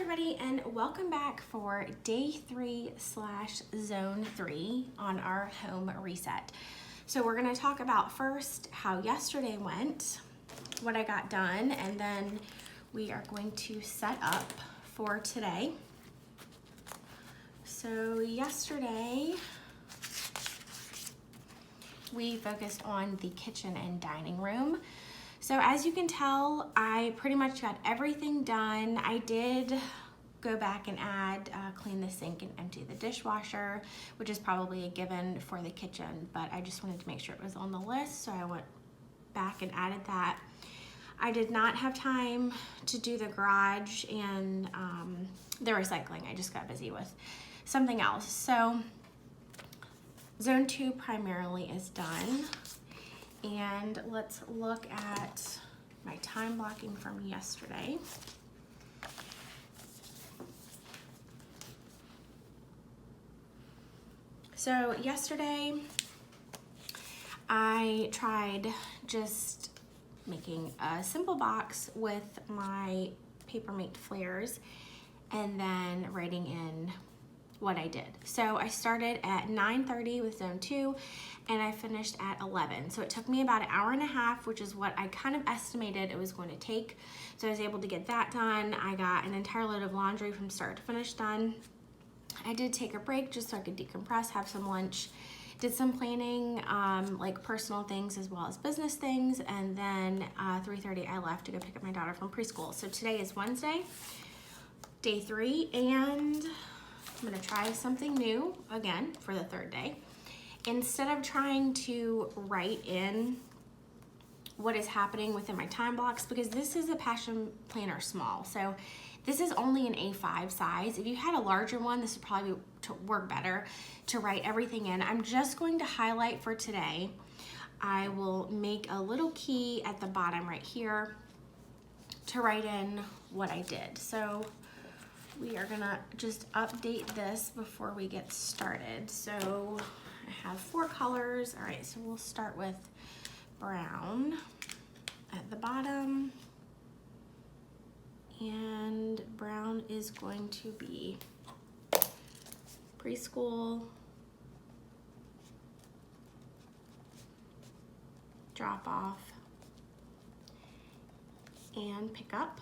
everybody, and welcome back for day 3/zone 3 on our home reset. So we're going to talk about first how yesterday went, what I got done, and then we are going to set up for today. So yesterday we focused on the kitchen and dining room. So as you can tell, I pretty much got everything done. I did go back and clean the sink and empty the dishwasher, which is probably a given for the kitchen, but I just wanted to make sure it was on the list, so I went back and added that. I did not have time to do the garage and the recycling. I just got busy with something else. So zone 2 primarily is done. And let's look at my time blocking from yesterday. So yesterday, I tried just making a simple box with my Papermate flares and then writing in what I did. So I started at 9:30 with zone 2 and I finished at 11. So it took me about an hour and a half, which is what I kind of estimated it was going to take. So I was able to get that done. I got an entire load of laundry from start to finish done. I did take a break just so I could decompress, have some lunch, did some planning, like personal things as well as business things, and then 3:30 I left to go pick up my daughter from preschool. So today is Wednesday, day 3, and I'm gonna try something new again for the third day. Instead of trying to write in what is happening within my time blocks, because this is a Passion Planner small, so this is only an A5 size. If you had a larger one, this would probably work better to write everything in. I'm just going to highlight for today. I will make a little key at the bottom right here to write in what I did. So we are gonna just update this before we get started. So I have 4 colors. All right, so we'll start with brown at the bottom. And brown is going to be preschool, drop off, and pick up.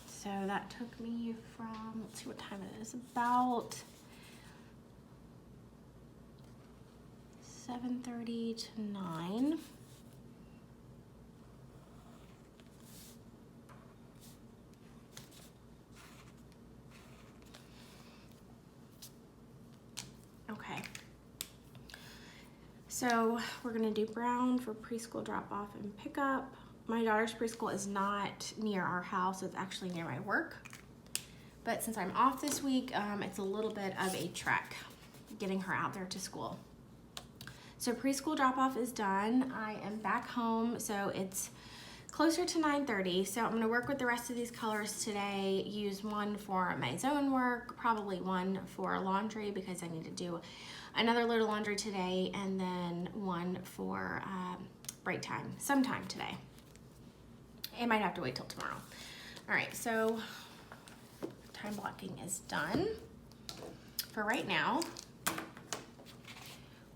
So that took me from, let's see what time it is, about 7:30 to 9. Okay. So we're gonna do brown for preschool drop off and pick up. My daughter's preschool is not near our house, it's actually near my work. But since I'm off this week, it's a little bit of a trek getting her out there to school. So preschool drop-off is done. I am back home, so it's closer to 9:30. So I'm gonna work with the rest of these colors today, use one for my zone work, probably one for laundry because I need to do another load of laundry today, and then one for break time sometime today. It might have to wait till tomorrow. All right, so time blocking is done. For right now,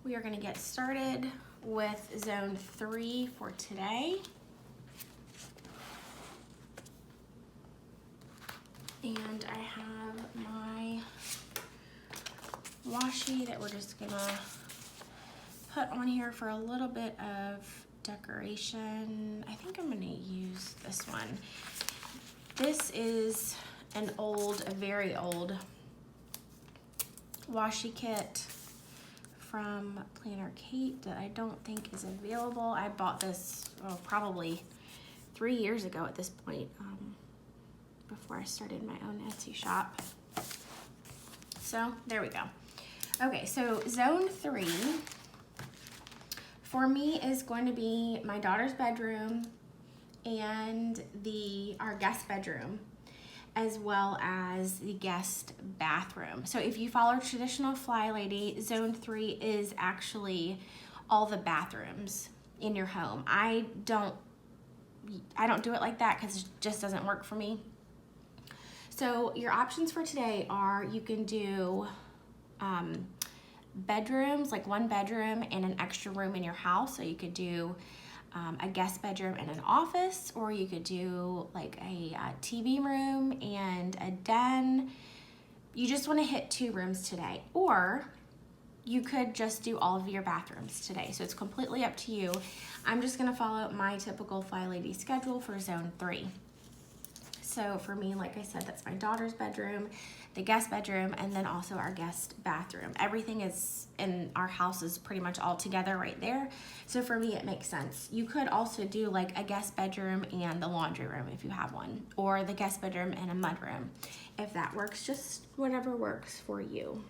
we are gonna get started with zone 3 for today. And I have my washi that we're just gonna put on here for a little bit of decoration. I think I'm gonna use this one. This is an old, a very old washi kit from Planner Kate that I don't think is available. I bought this probably 3 years ago at this point, before I started my own Etsy shop. So there we go. Okay, so zone 3 for me is going to be my daughter's bedroom and our guest bedroom, as well as the guest bathroom. So if you follow traditional Fly Lady, zone 3 is actually all the bathrooms. in your home. I don't do it like that because it just doesn't work for me. So your options for today are you can do bedrooms, like one bedroom and an extra room in your house. So you could do a guest bedroom and an office, or you could do like a TV room and a den. You just want to hit 2 rooms today, or you could just do all of your bathrooms today. So it's completely up to you. I'm just gonna follow my typical Fly Lady schedule for zone 3. So for me, like I said, that's my daughter's bedroom, the guest bedroom, and then also our guest bathroom. Everything is in our house is pretty much all together right there. So for me, it makes sense. You could also do like a guest bedroom and the laundry room if you have one, or the guest bedroom and a mudroom. If that works, just whatever works for you.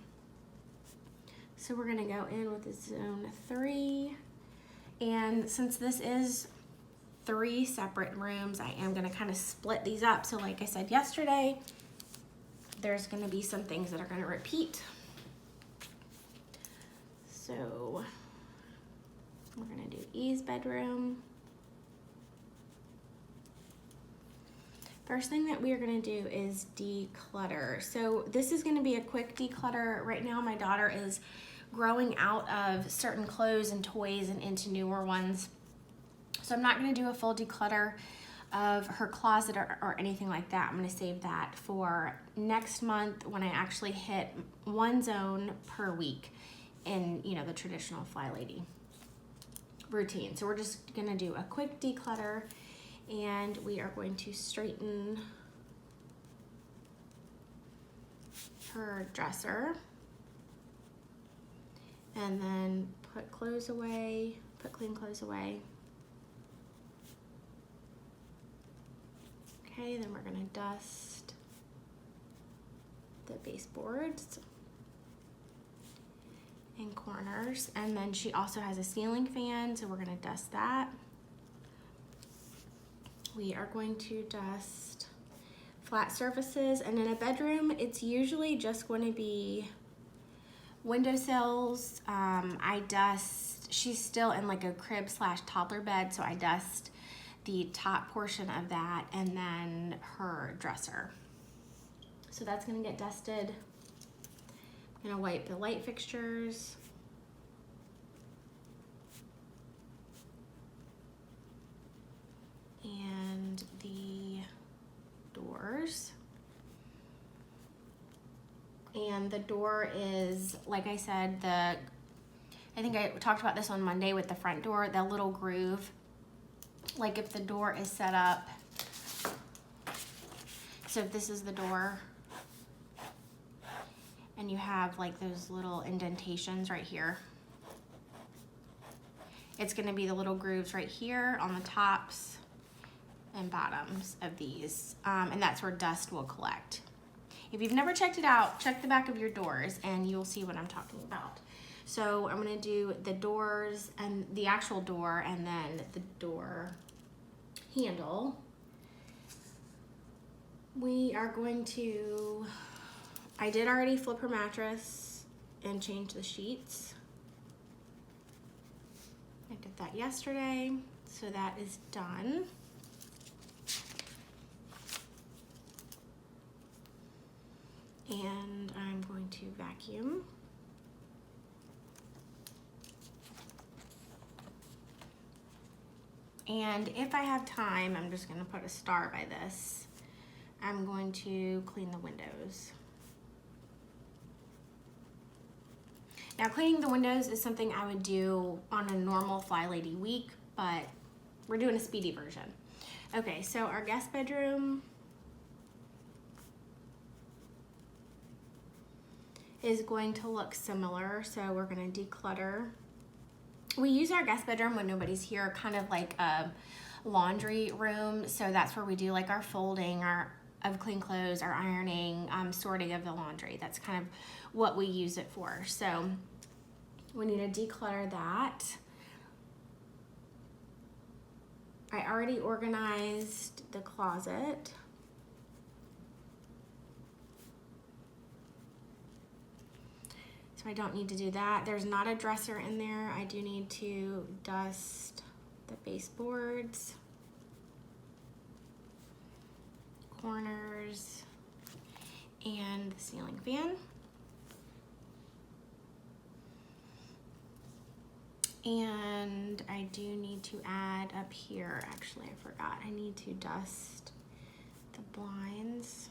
So we're gonna go in with the zone 3. And since this is 3 separate rooms, I am gonna kind of split these up. So like I said yesterday, there's gonna be some things that are gonna repeat. So we're gonna do E's bedroom. First thing that we are gonna do is declutter. So this is gonna be a quick declutter. Right now my daughter is growing out of certain clothes and toys and into newer ones. So I'm not gonna do a full declutter of her closet or anything like that. I'm gonna save that for next month when I actually hit 1 zone per week in, you know, the traditional Fly Lady routine. So we're just gonna do a quick declutter, and we are going to straighten her dresser and then put clothes away, put clean clothes away. Okay, then we're gonna dust the baseboards and corners. And then she also has a ceiling fan, so we're gonna dust that. We are going to dust flat surfaces, and in a bedroom, it's usually just going to be windowsills. I dust, she's still in like a crib / toddler bed, so I dust the top portion of that, and then her dresser. So that's gonna get dusted. I'm gonna wipe the light fixtures. And the doors. And the door is, like I said, I think I talked about this on Monday with the front door, the little groove. Like if the door is set up, so if this is the door, and you have like those little indentations right here, it's gonna be the little grooves right here on the tops and bottoms of these, and that's where dust will collect. If you've never checked it out, check the back of your doors and you'll see what I'm talking about. So I'm gonna do the doors and the actual door, and then the door handle. We are going to, I did already flip her mattress and change the sheets. I did that yesterday, so that is done. And I'm going to vacuum. And if I have time, I'm just gonna put a star by this. I'm going to clean the windows. Now, cleaning the windows is something I would do on a normal Fly Lady week, but we're doing a speedy version. Okay, so our guest bedroom is going to look similar. So we're gonna declutter. We use our guest bedroom when nobody's here, kind of like a laundry room. So that's where we do like our folding, of clean clothes, our ironing, sorting of the laundry. That's kind of what we use it for. So we need to declutter that. I already organized the closet. So I don't need to do that. There's not a dresser in there. I do need to dust the baseboards, corners, and the ceiling fan. And I do need to add up here, actually I forgot, I need to dust the blinds.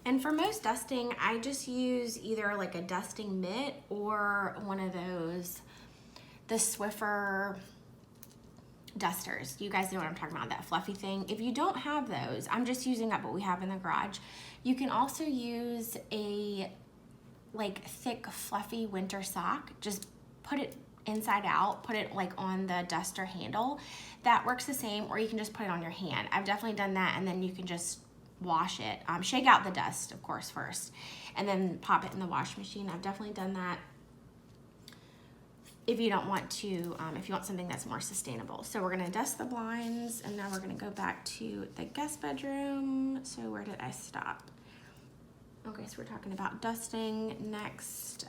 And for most dusting, I just use either like a dusting mitt or one of those, the Swiffer dusters. You guys know what I'm talking about, that fluffy thing. If you don't have those, I'm just using up what we have in the garage. You can also use a like thick fluffy winter sock. Just put it inside out, put it like on the duster handle. That works the same, or you can just put it on your hand. I've definitely done that, and then you can just wash it. Shake out the dust, of course, first, and then pop it in the wash machine. I've definitely done that if you don't want to, if you want something that's more sustainable. So we're gonna dust the blinds, and now we're gonna go back to the guest bedroom. So where did I stop? Okay, so we're talking about dusting. Next,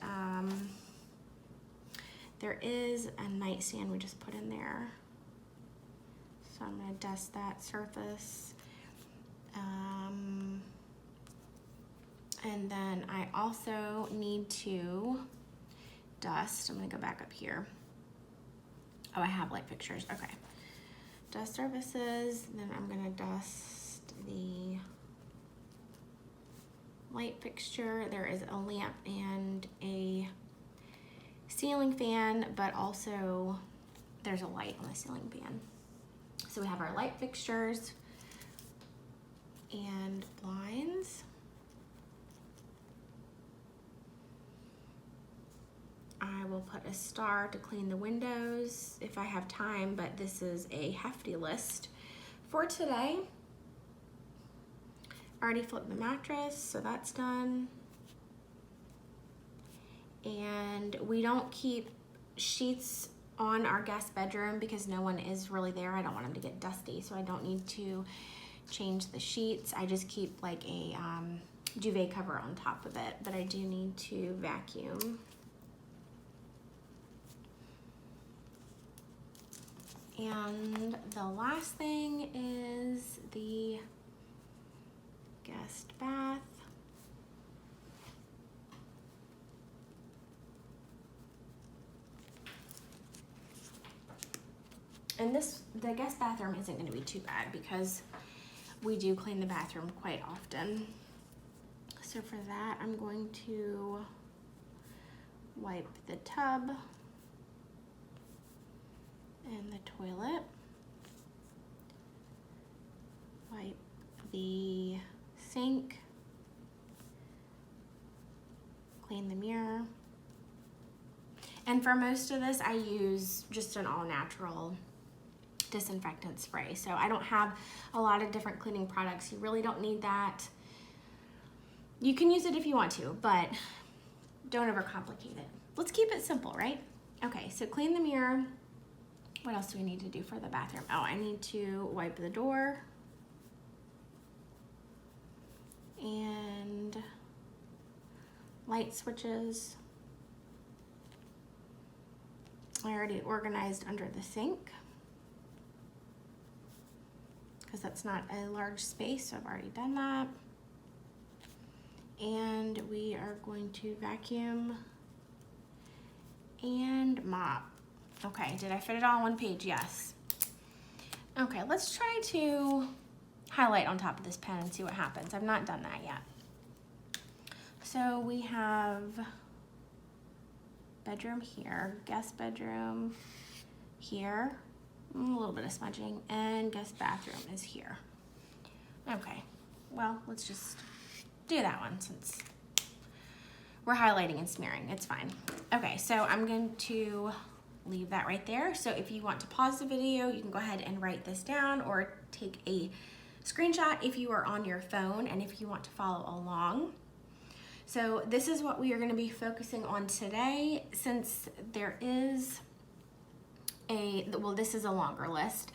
there is a nightstand we just put in there. So I'm gonna dust that surface. And then I also need to dust, I'm gonna go back up here. Oh, I have light fixtures, okay. Dust surfaces, then I'm gonna dust the light fixture. There is a lamp and a ceiling fan, but also there's a light on the ceiling fan. So we have our light fixtures and blinds. I will put a star to clean the windows if I have time, but this is a hefty list for today. Already flipped the mattress, so that's done. And we don't keep sheets on our guest bedroom because no one is really there. I don't want them to get dusty, so I don't need to change the sheets. I just keep like a duvet cover on top of it, but I do need to vacuum. And the last thing is the guest bath. And the guest bathroom isn't going to be too bad because we do clean the bathroom quite often. So for that, I'm going to wipe the tub and the toilet, wipe the sink, clean the mirror. And for most of this, I use just an all-natural disinfectant spray. So I don't have a lot of different cleaning products. You really don't need that. You can use it if you want to, but don't overcomplicate it. Let's keep it simple, right? Okay, so clean the mirror. What else do we need to do for the bathroom? Oh, I need to wipe the door and light switches. I already organized under the sink because that's not a large space, so I've already done that. And we are going to vacuum and mop. Okay, did I fit it all on one page? Yes. Okay, let's try to highlight on top of this pen and see what happens. I've not done that yet. So we have bedroom here, guest bedroom here, a little bit of smudging, and guest bathroom is here. Okay, well, let's just do that one since we're highlighting and smearing. It's fine. Okay, so I'm going to leave that right there. So if you want to pause the video, you can go ahead and write this down or take a screenshot if you are on your phone and if you want to follow along. So this is what we are going to be focusing on today, since there is this is a longer list.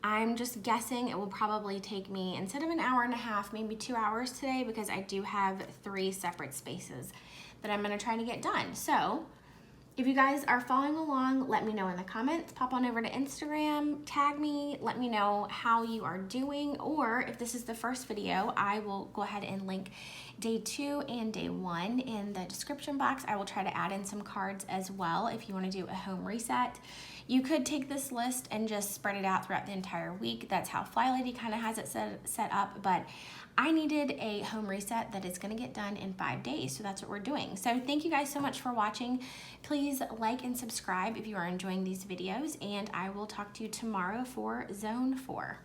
I'm just guessing it will probably take me, instead of an hour and a half, maybe 2 hours today, because I do have 3 separate spaces that I'm going to try to get done. So If you guys are following along, let me know in the comments. Pop on over to Instagram, tag me, let me know how you are doing, or if this is the first video, I will go ahead and link day 2 and day 1 in the description box. I will try to add in some cards as well if you want to do a home reset. You could take this list and just spread it out throughout the entire week. That's how Fly Lady kind of has it set up, but I needed a home reset that is going to get done in 5 days, so that's what we're doing. So thank you guys so much for watching. Please like and subscribe if you are enjoying these videos, and I will talk to you tomorrow for Zone 4.